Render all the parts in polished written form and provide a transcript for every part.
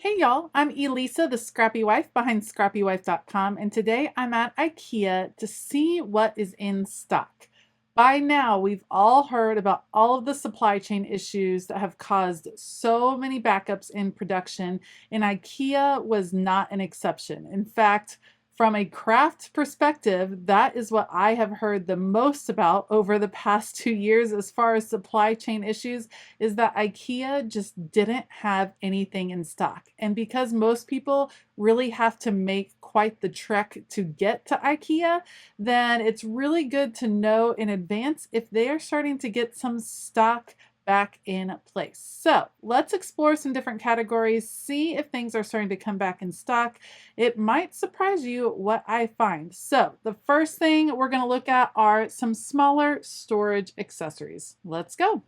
Hey y'all, I'm Elisa, the Scrappy Wife behind ScrappyWife.com, and today I'm at IKEA to see what is in stock. By now, we've all heard about all of the supply chain issues that have caused so many backups in production, and IKEA was not an exception. In fact, from a craft perspective, that is what I have heard the most about over the past 2 years as far as supply chain issues is that IKEA just didn't have anything in stock. And because most people really have to make quite the trek to get to IKEA, then it's really good to know in advance if they are starting to get some stock back in place. So let's explore some different categories, see if things are starting to come back in stock. It might surprise you what I find. So the first thing we're going to look at are some smaller storage accessories. Let's go.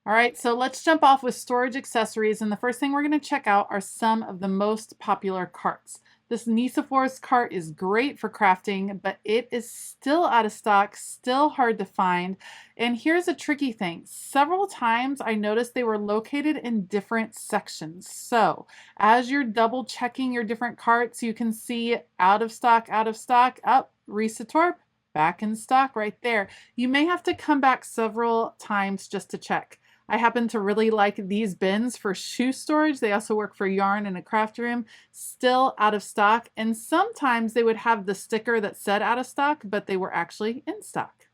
All right, so let's jump off with storage accessories. And the first thing we're going to check out are some of the most popular carts. This Nisaforce cart is great for crafting, but it is still out of stock, still hard to find. And here's a tricky thing. Several times I noticed they were located in different sections. So as you're double checking your different carts, you can see out of stock, up, Risatorp, back in stock right there. You may have to come back several times just to check. I happen to really like these bins for shoe storage. They also work for yarn in a craft room. Still out of stock. And sometimes they would have the sticker that said out of stock, but they were actually in stock.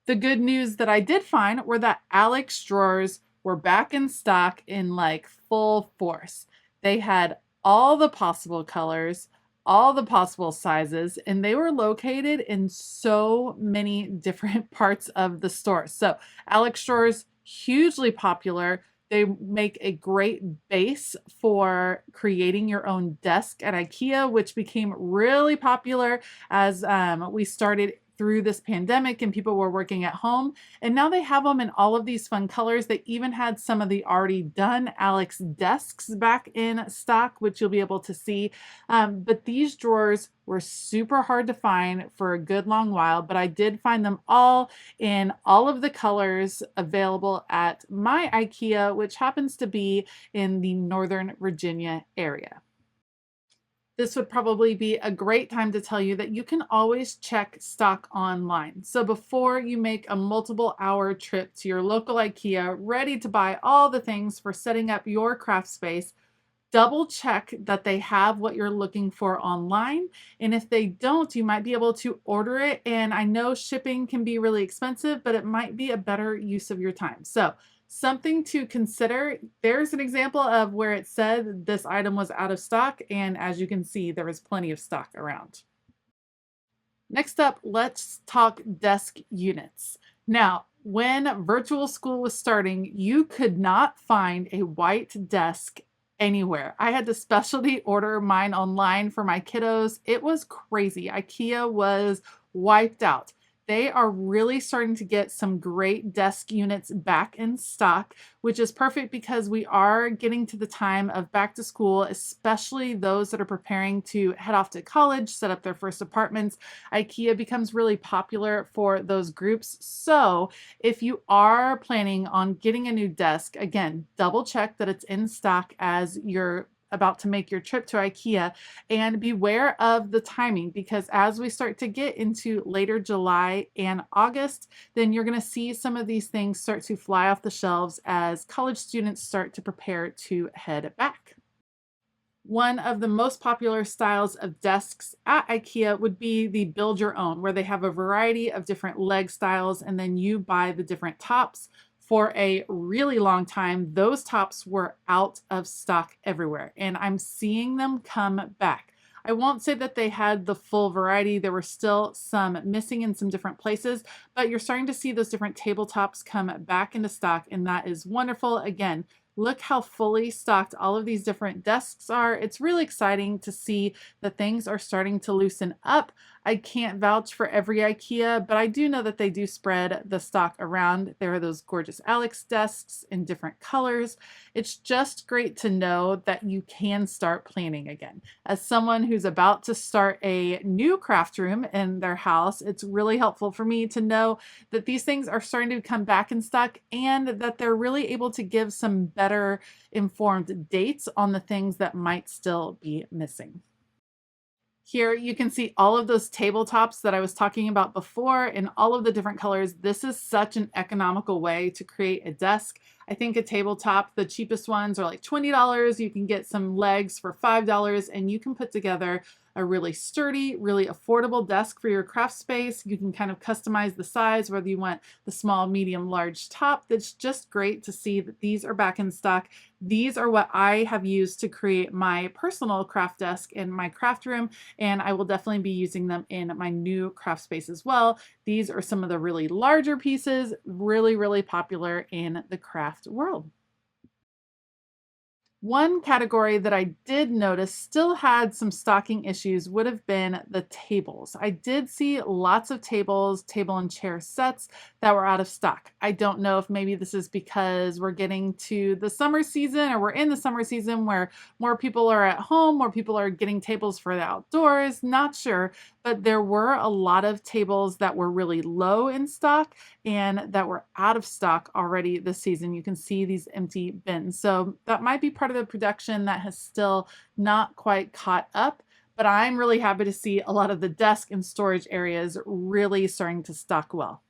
The good news that I did find were that Alex drawers were back in stock in like full force. They had all the possible colors, all the possible sizes, and they were located in so many different parts of the store. So Alex drawers, hugely popular. They make a great base for creating your own desk at IKEA, which became really popular as we started through this pandemic and people were working at home. And now they have them in all of these fun colors. They even had some of the already done Alex desks back in stock, which you'll be able to see. But these drawers were super hard to find for a good long while, but I did find them all in all of the colors available at my IKEA, which happens to be in the Northern Virginia area. This would probably be a great time to tell you that you can always check stock online. So before you make a multiple hour trip to your local IKEA, ready to buy all the things for setting up your craft space, double check that they have what you're looking for online. And if they don't, you might be able to order it. And I know shipping can be really expensive, but it might be a better use of your time. So something to consider. There's an example of where it said this item was out of stock. And as you can see, there was plenty of stock around. Next up, let's talk desk units. Now, when virtual school was starting, you could not find a white desk anywhere. I had to specialty order mine online for my kiddos. It was crazy. IKEA was wiped out. They are really starting to get some great desk units back in stock, which is perfect because we are getting to the time of back to school, especially those that are preparing to head off to college, set up their first apartments. IKEA becomes really popular for those groups. So if you are planning on getting a new desk, again, double check that it's in stock as you're about to make your trip to IKEA, and beware of the timing because as we start to get into later July and August, then you're going to see some of these things start to fly off the shelves as college students start to prepare to head back. One of the most popular styles of desks at IKEA would be the build your own, where they have a variety of different leg styles and then you buy the different tops. For a really long time, those tops were out of stock everywhere, and I'm seeing them come back. I won't say that they had the full variety. There were still some missing in some different places, but you're starting to see those different tabletops come back into stock, and that is wonderful. Again, look how fully stocked all of these different desks are. It's really exciting to see that things are starting to loosen up. I can't vouch for every IKEA, but I do know that they do spread the stock around. There are those gorgeous Alex desks in different colors. It's just great to know that you can start planning again. As someone who's about to start a new craft room in their house, it's really helpful for me to know that these things are starting to come back in stock and that they're really able to give some better better informed dates on the things that might still be missing. Here you can see all of those tabletops that I was talking about before in all of the different colors. This is such an economical way to create a desk. I think a tabletop, the cheapest ones are like $20. You can get some legs for $5 and you can put together a really sturdy, really affordable desk for your craft space. You can kind of customize the size, whether you want the small, medium, large top. That's just great to see that these are back in stock. These are what I have used to create my personal craft desk in my craft room, and I will definitely be using them in my new craft space as well. These are some of the really larger pieces, really, really popular in the craft world. One category that I did notice still had some stocking issues would have been the tables. I did see lots of tables, table and chair sets that were out of stock. I don't know if maybe this is because we're getting to the summer season, or we're in the summer season where more people are at home, more people are getting tables for the outdoors, not sure, but there were a lot of tables that were really low in stock and that were out of stock already this season. You can see these empty bins. So that might be part of the production that has still not quite caught up, but I'm really happy to see a lot of the desk and storage areas really starting to stock well.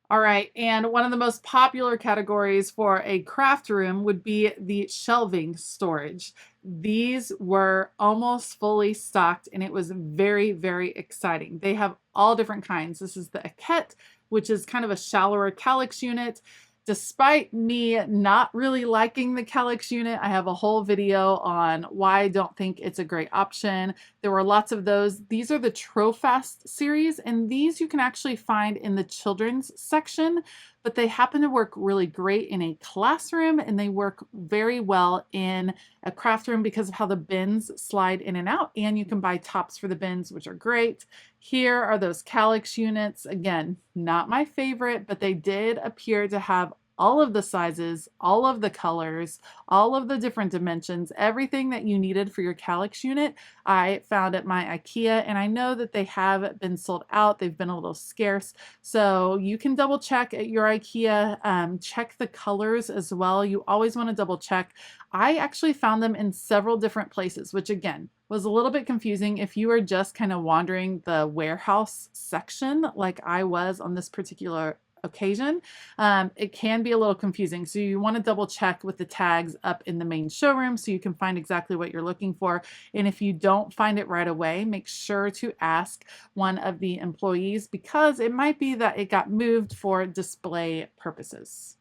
All right, and one of the most popular categories for a craft room would be the shelving storage. These were almost fully stocked and it was very, very exciting. They have all different kinds. This is the Aket, which is kind of a shallower calyx unit. Despite me not really liking the calyx unit, I have a whole video on why I don't think it's a great option. There were lots of those. These are the Trofast series, and these you can actually find in the children's section, but they happen to work really great in a classroom and they work very well in a craft room because of how the bins slide in and out, and you can buy tops for the bins, which are great. Here are those calyx units. Again, not my favorite, but they did appear to have all of the sizes, all of the colors, all of the different dimensions, everything that you needed for your calyx unit, I found at my IKEA, and I know that they have been sold out. They've been a little scarce. So you can double check at your IKEA, check the colors as well. You always want to double check. I actually found them in several different places, which again, was a little bit confusing if you were just kind of wandering the warehouse section like I was on this particular occasion. It can be a little confusing. So you want to double check with the tags up in the main showroom so you can find exactly what you're looking for. And if you don't find it right away, make sure to ask one of the employees because it might be that it got moved for display purposes.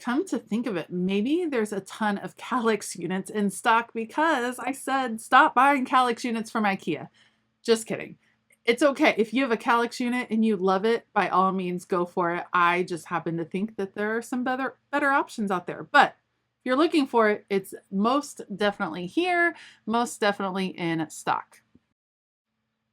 Come to think of it, maybe there's a ton of calyx units in stock because I said stop buying calyx units from IKEA. Just kidding. It's okay. If you have a calyx unit and you love it, by all means, go for it. I just happen to think that there are some better options out there. But if you're looking for it, it's most definitely here, most definitely in stock.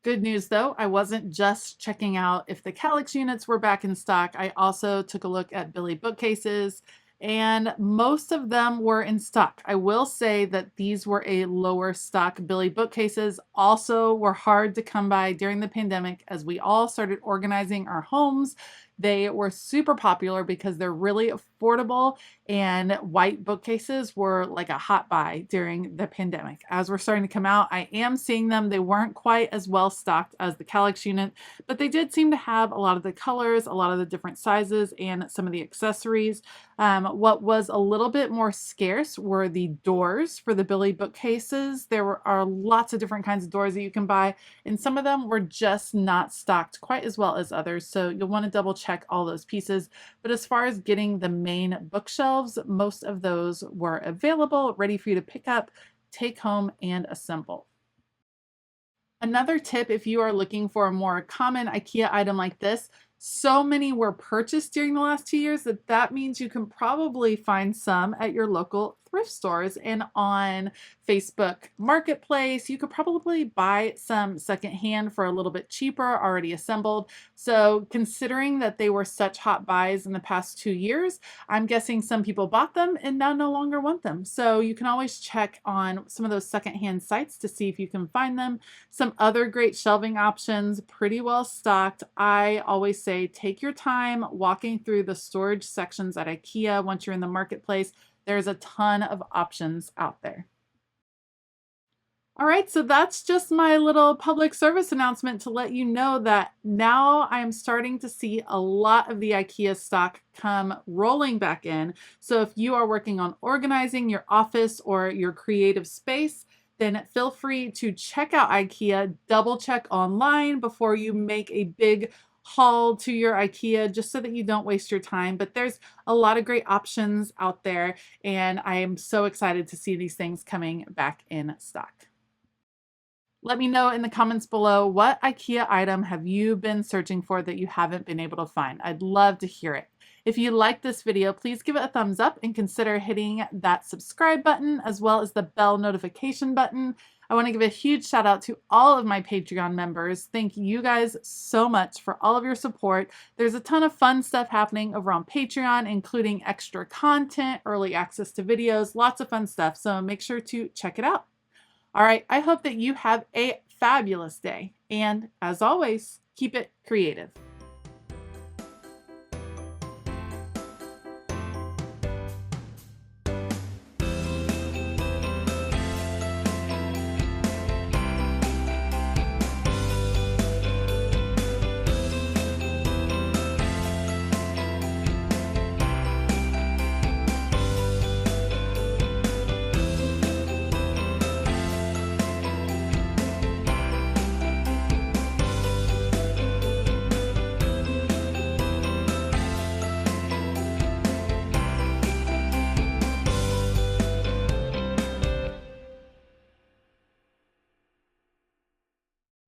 Good news though, I wasn't just checking out if the calyx units were back in stock. I also took a look at Billy bookcases and most of them were in stock. I will say that these were a lower stock. Billy bookcases also were hard to come by during the pandemic as we all started organizing our homes. They were super popular because they're really affordable, and white bookcases were like a hot buy during the pandemic. As we're starting to come out, I am seeing them. They weren't quite as well stocked as the calyx unit, but they did seem to have a lot of the colors, a lot of the different sizes, and some of the accessories. What was a little bit more scarce were the doors for the Billy bookcases. Are lots of different kinds of doors that you can buy, and some of them were just not stocked quite as well as others. So you'll want to double check all those pieces. But as far as getting the main bookshelves, most of those were available, ready for you to pick up, take home, and assemble. Another tip, if you are looking for a more common IKEA item like this, so many were purchased during the last 2 years that means you can probably find some at your local thrift stores and on Facebook Marketplace. You could probably buy some secondhand for a little bit cheaper, already assembled. So, considering that they were such hot buys in the past 2 years, I'm guessing some people bought them and now no longer want them. So, you can always check on some of those secondhand sites to see if you can find them. Some other great shelving options, pretty well stocked. I always say take your time walking through the storage sections at IKEA once you're in the marketplace. There's a ton of options out there. All right, so that's just my little public service announcement to let you know that now I'm starting to see a lot of the IKEA stock come rolling back in. So if you are working on organizing your office or your creative space, then feel free to check out IKEA, double check online before you make a big haul to your IKEA just so that you don't waste your time. But there's a lot of great options out there, and I am so excited to see these things coming back in stock. Let me know in the comments below, what IKEA item have you been searching for that you haven't been able to find? I'd love to hear it. If you like this video, please give it a thumbs up and consider hitting that subscribe button as well as the bell notification button. I want to give a huge shout out to all of my Patreon members. Thank you guys so much for all of your support. There's a ton of fun stuff happening over on Patreon, including extra content, early access to videos, lots of fun stuff. So make sure to check it out. All right, I hope that you have a fabulous day. And as always, keep it creative.